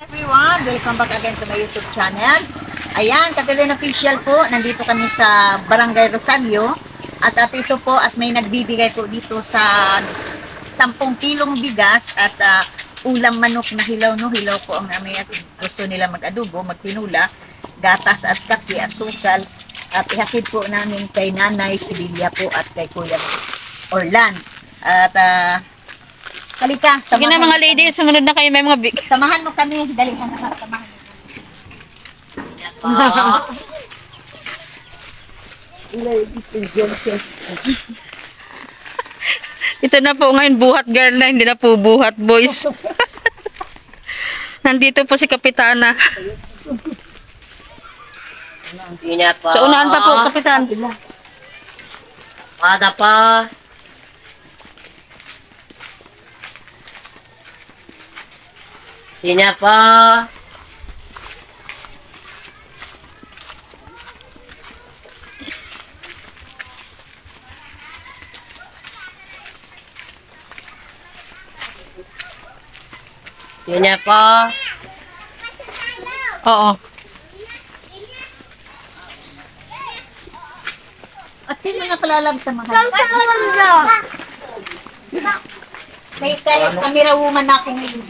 Everyone, welcome back again to my YouTube channel. Ayan, Katilen Official po, nandito kami sa Barangay Rosario. At ito po, at may nagbibigay po dito sa 10 kilong bigas at ulam manok na hilaw, no? Hilaw po ang aming at gusto nila mag-adobo, magtinula, gatas at kape, asukal. At ihatid po namin kay Nanay Sibilia po at kay Kuya Orlan. At halika, Sige na mga ladies, sumunod na kayo, may mga big. samahan mo kami, dalihan na samahan mo. Ladies and gentlemen. Ito na po ngayon, buhat girl na, hindi na po buhat boys. Nandito po si Kapitana. Ingat po. Sa unahan pa po, Kapitan. Pada pa. Ingat po. Ingat po. Oo. At sino na palalag sa mga may camera woman na ako ngayon.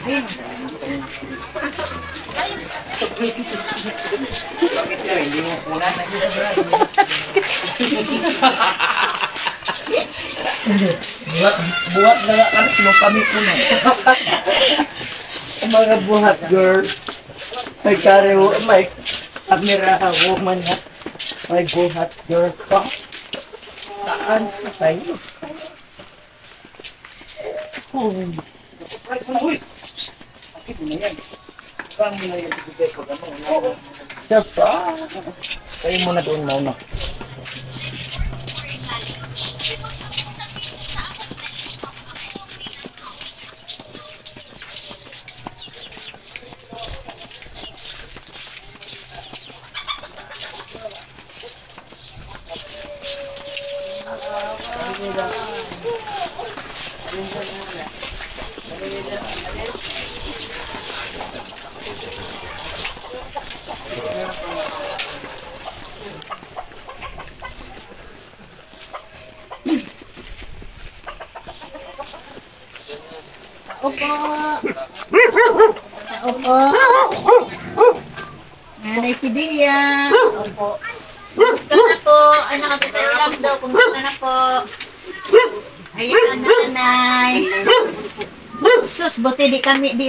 Ayun. Buhat na nga kami, sinupamit mo na. Mga buhat girl. May karewo, may kamera woman na. May buhat girl pa. Saan pa tayo? Siya pa. Kayo muna doon muna. Opo. Opo. Nanay Sibilia. Opo. Kumusta na po? Ay, nakapitay lang daw. Kumusta na po? Ayan, nanay. Sus, buti di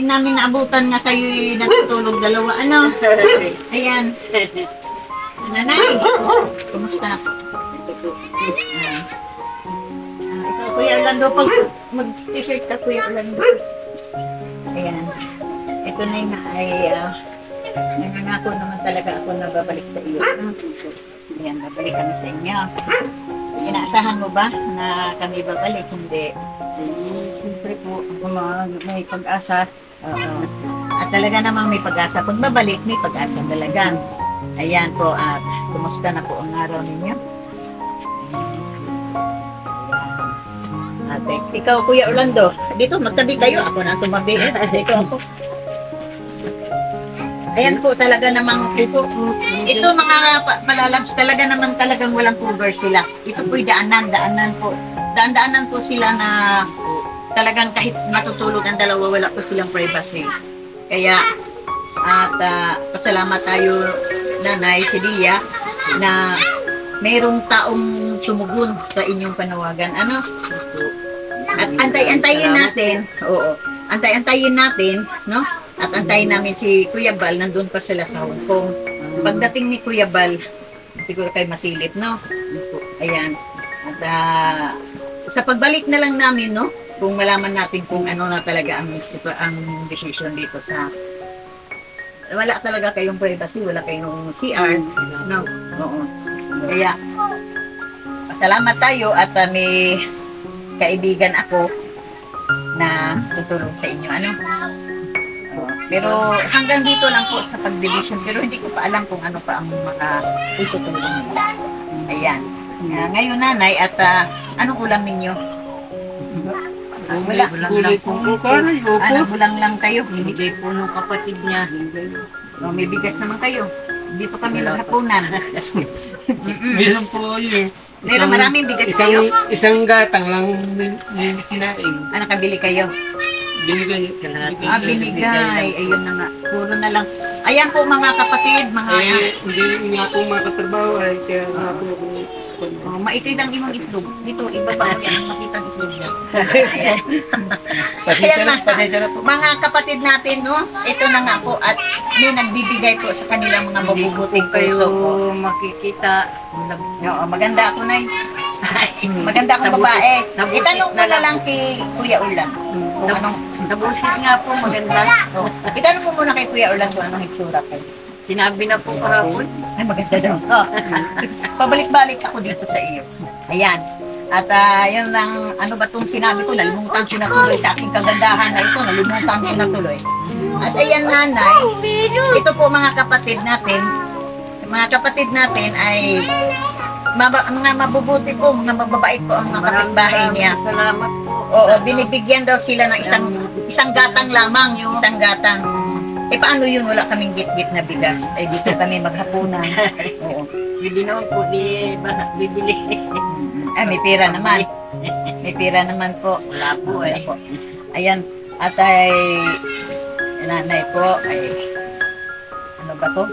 namin naabutan nga kayo natutulog dalawa. Ano? Ayan. Nanay. Kumusta na po? Ikaw, Kuya Orlando, pag mag-t-shirt ka, Kuya Orlando. Ayan. Ito na yung ay nangangako naman talaga ako na babalik sa iyo. Ayan, babalik kami sa inyo. Inaasahan mo ba na kami babalik? Hindi. Siyempre po, may pag-asa. At talaga namang may pag-asa. Pag babalik, may pag-asa talaga. Ayan po, at kumusta na po ang araw ninyo? Ate, ikaw, Kuya Orlando, dito magtabi kayo. Ako na tumabi. Ikaw ako. Ayan po, talaga namang ito mga palalabs, talaga naman talagang walang cover sila. Ito po'y daanan po. Daan-daanan po sila na talagang kahit matutulog ang dalawa, wala po silang privacy. Kaya, at pasalamat tayo, Nanay Sibilia, na mayroong taong sumugon sa inyong panawagan. Ano? At antay-antayin natin, oo, antay-antayin natin, no? At antayin namin si Kuya Bal, nandun pa sila sa Hong Kong. Pagdating ni Kuya Bal, siguro kayo masilip, no? Ayan. At sa pagbalik na lang namin, no? Kung malaman natin kung ano na talaga ang decision dito sa... Wala talaga kayong privacy, wala kayong CR, no? Oo. Kaya, salamat tayo at may kaibigan ako na tutulong sa inyo. Ano? Pero hanggang dito lang po sa pag-division. Pero hindi ko pa alam kung ano pa ang mga itutulong nila. Ayan. Ngayon nanay, at anong ulam ninyo? Wala. Gulay po po kanay. Opo. Bulang lang kayo. Binigay po nung kapatid niya. May bigas naman kayo. Dito kami maghapunan. Meron po yun. Pero maraming bigas kayo. Isang gatang lang sinaing. Nakabili kayo. Binigay. Binigay. Ayun na nga. Puro na lang. Ayan po mga kapatid, mga Hindi nga po makatrabaho ay kaya nga po maikid ang imong itlog. Dito, ibaba mo yan ang makita ang itlog niya. Ayan. Pasensya na po. Mga kapatid natin, no? Ito na nga po at may nagbibigay po sa kanilang mga mabubuting puso po. Makikita. Oo, maganda ako, Nay. Maganda akong Sa boses- babae. sa boses Itanong mo na na lang. lang kay Kuya Ulan. Kung Sa- anong, Sa boses nga po, maganda. itanong mo muna kay Kuya Ulan kung anong hitsura ko. Sinabi na po kahapon. Ay, maganda daw to. Pabalik-balik ako dito sa iyo. Ayan. At yun lang, ano ba itong sinabi ko, nalimutan ko na tuloy sa aking kagandahan na ito, nalimutan ko na tuloy. At ayan nanay, ito po mga kapatid natin ay mga mabubuti po, mga mababait po ang mga kapitbahay niya. Salamat po. Oo, binibigyan daw sila ng isang gatang lamang, isang gatang. Paano yun? Wala kaming git-git na bigas. Ay, dito kami maghapunan. Oo. Hindi naman po bibili. Ay, may pera naman. May pera naman po. Wala po eh. Po. Ayan. At ay, nanay po, ay, ano ba to?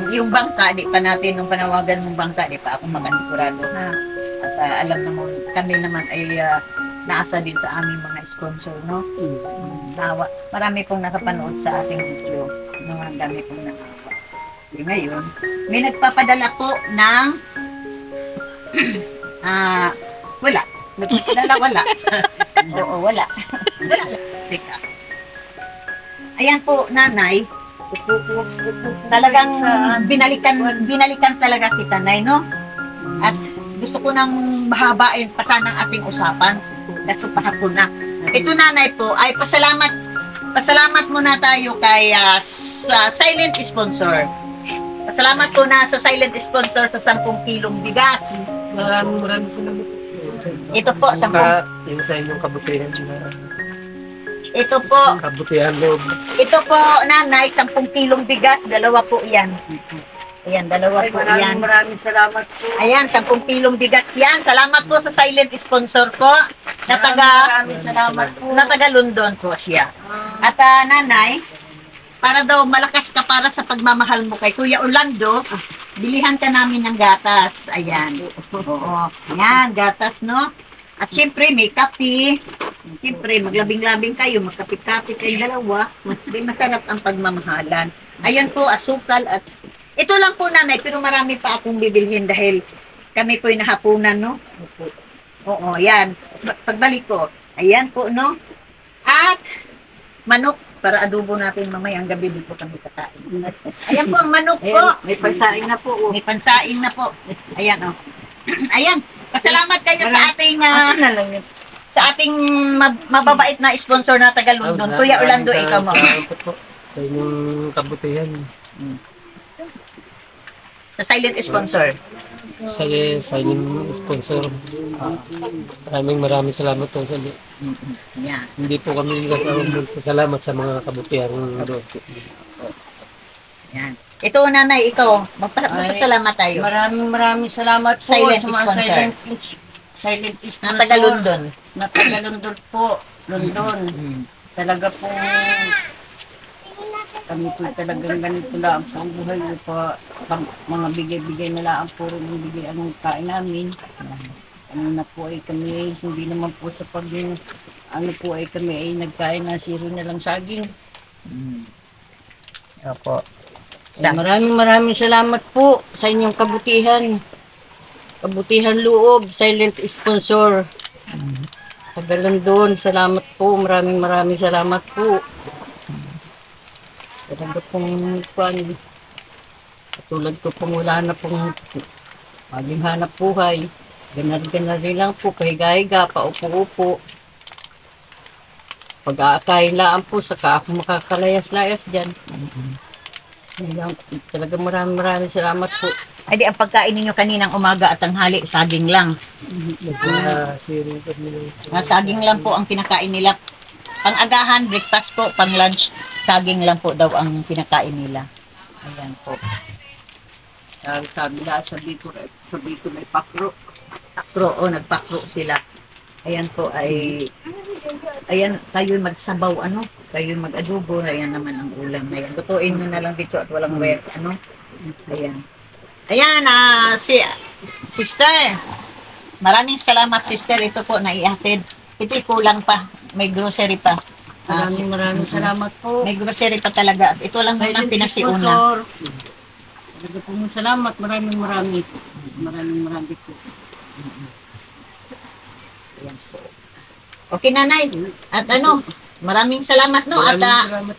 Yung bangka, di pa natin, nung panawagan mong bangka, di pa ako makasigurado. At alam naman, kami naman ay naasa din sa aming mga sponsor, no? Nawa. Marami pong nakapanood sa ating video. Dami pong nakapa. Ngayon, may nagpapadala po ng wala. Nagpapadala, wala. Oo, wala. Wala. Teka. Ayan po, nanay. Talagang binalikan talaga kita, nay, no? At gusto ko nang mahabain pa sana ang ating usapan. Kaso pahapon na. Ito nanay po ay pasalamat muna tayo kay sa silent sponsor. Pasalamat po na sa silent sponsor sa 10 kilong bigas. Maraming salamat. Ito po, 10. Yung sa inyong kabutihan. Ito po, Kabutihan loob. ito po nanay, 10 kilong bigas. Dalawa po yan. Ayan, dalawa po yan. Maraming salamat po. Ayan, 10 kilong bigas yan. Salamat po sa silent sponsor po. Maraming salamat po. Na taga London po siya. At nanay, para daw malakas ka para sa pagmamahal mo kay Kuya Orlando, bilihan ka namin ng gatas. Ayan. Oo. Ayan, gatas, no? At syempre, may kape. Syempre, maglabing-labing kayo, magkapit-kapit kayo dalawa. Di masarap ang pagmamahalan. Ayan po, asukal at ito lang po nanay, pero marami pa akong bibilhin dahil kami po'y nahapunan, no? Oo, yan. Pagbalik ko, ayan po, no? At manok, para adobo natin mamayang gabi, di po kami kakain. Ayan po ang manok po. May pansaing na po. May pansaing na po. Ayan, oh. Ayan, pasalamat kayo sa ating sa ating mababait na sponsor na taga London. Kuya Orlando, ikaw mo. Salamat po sa inyong kabutihan. Sa silent sponsor. Sa inyong sponsor. Maraming salamat po sa inyo. Yan. Hindi po kami salamat sa mga kabutihan doon. Yan. Ito nanay, ikaw, magpasalamat tayo. Maraming salamat po Silent sa mga sponsor. silent sponsor. Na taga London. Na taga London po. London. Talaga po kami po talagang ganito lang po ang buhay po. Mga bigay-bigay na lang puro ng bigay anong kain namin. Ano na po ay kami, hindi naman po sa pag ano po ay kami ay nagkain na zero na lang saging. Opo. Maraming salamat po sa inyong kabutihan. Kabutihan loob, silent sponsor. Taga London, salamat po. Maraming salamat po. Talaga pong katulad ko pong wala na pong maging hanap buhay. Ganar-ganar lang po, pahiga-higa, paupo-upo. pag-aakain laan po, saka ako makakalayas-layas dyan. Talagang maraming salamat po. Ay di, ang pagkain ninyo kaninang umaga at tanghali, saging lang. Siring ko nila. Saging lang po ang kinakain nila. Pang-agahan, breakfast po, pang-lunch, saging lang po daw ang kinakain nila. Ayan po. Sabi na, sabi ko may pakro. Pakro, nagpakro sila. Ayan po ay, ayan, kayo magsabaw, kayo mag-adobo, ayan naman ang ulam na yan. Lutuin nyo na lang dito at walang wet, ayan. Ayan, sister, maraming salamat sister, ito po naihatid. Ito'y kulang pa, may grocery pa. Maraming salamat po. May grocery pa talaga. Ito lang muna ang pinasiuna. Talaga po salamat. Maraming po. Ayan po. Okay, nanay. At maraming salamat, no? At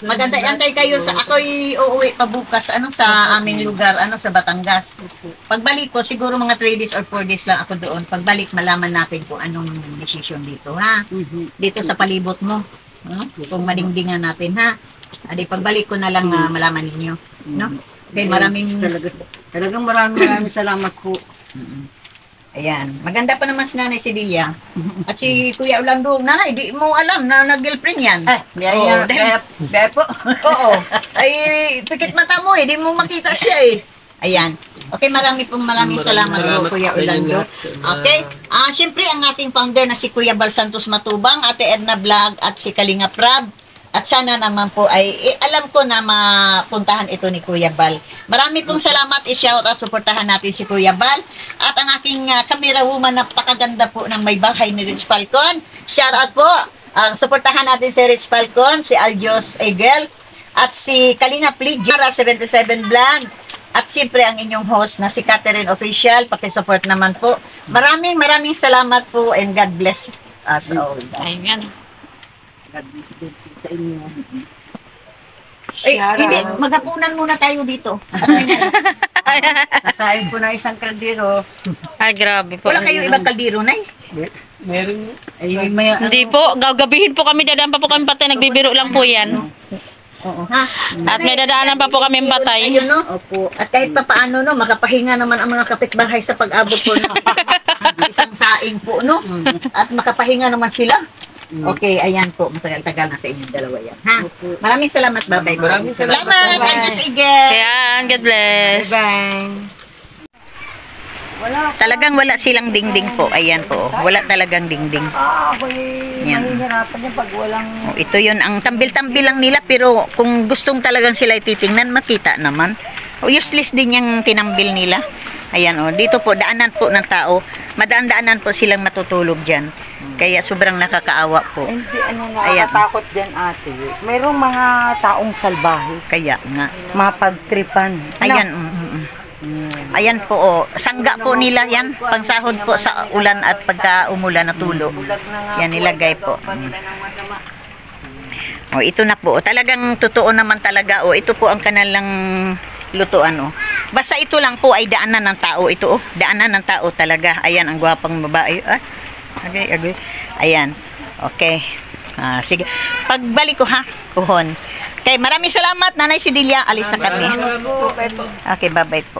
magantay-antay kayo sa ako'y uuwi pa bukas sa aming lugar, sa Batangas. Pagbalik ko, siguro mga 3 days or 4 days lang ako doon. Pagbalik, malaman natin kung anong decision dito, ha? Dito sa palibot mo. Kung madingdingan natin, ha? Adi, pagbalik ko na lang malaman ninyo, no? Okay, Talagang maraming salamat po. Ayan. Maganda pa naman si Nanay Sibilia. At si Kuya Orlando, Nanay, di mo alam na nag-girlfriend yan. Kaya po. Oo. Ay, pikit mata mo di mo makita siya Ayan. Okay, maraming salamat po, Kuya Orlando. Okay. Siyempre, ang ating founder na si Kuya Bal Santos Matubang, Ate Edna Vlog, at si Kalinga Prab. At sana naman po ay, alam ko na mapuntahan ito ni Kuya Bal. Marami pong salamat, i-shout at suportahan natin si Kuya Bal. At ang aking camera woman, napakaganda po ng may bahay ni Rich Falcon. Shout out po. Suportahan natin si Rich Falcon, si Aljos Egel, at si Kalinga Plijara 77 Vlog. At siyempre ang inyong host na si Catherine Official, pakisupport naman po. Maraming salamat po and God bless us all. Ayan. God bless din sa inyo. Hindi, maghapunan muna tayo dito. Sasayin ko na isang kaldero. Ay, grabe po. Wala kayo ibang kaldero, Nay? Meron. Ay, may Hindi po, gagabihin po kami, dadaan pa po kami patay, nagbibiro lang po yan. Oo, ha? At may dadaanan pa po kami patay. Ayun, no? Opo. At kahit pa paano, no, makapahinga naman ang mga kapitbahay sa pag-abot po ng isang saing po, no? At makapahinga naman sila. Okay, ayan po. Matagal-tagal na sa inyong dalawa yan, ha? Maraming salamat. Salamat, Bye-bye. Anjos Igel. Ayan, God bless. Talagang wala silang dingding po. Ayan po. Wala talagang dingding. Yan. Mahihirapan yan pag walang... Ito yun, ang tambil-tambil lang nila, pero kung gustong talagang sila titingnan, makita naman. Useless din yung tinambil nila. Ayan dito po, daanan po ng tao. Madaan-daanan po silang matutulog dyan. Kaya sobrang nakakaawa po. Hindi, nakakatakot dyan, ate. Mayroong mga taong salbahe. Kaya nga. Mapagtripan. Ayan, ayan po, sangga po nila yan. Pangsahod po sa ulan at pagka umulan na tulo. Yan nilagay po. Ito na po. Talagang totoo naman talaga. Ito po ang kanilang lutuan. Basta ito lang po ay daanan ng tao. Ito daanan ng tao talaga. Ayan, ang gwapang babae. Agay. Ayan. Okay. Sige. Pagbalik ko, ha? Kuhon. Okay, maraming salamat, Nanay Sidilia. Alis na kami. Okay, bye-bye po.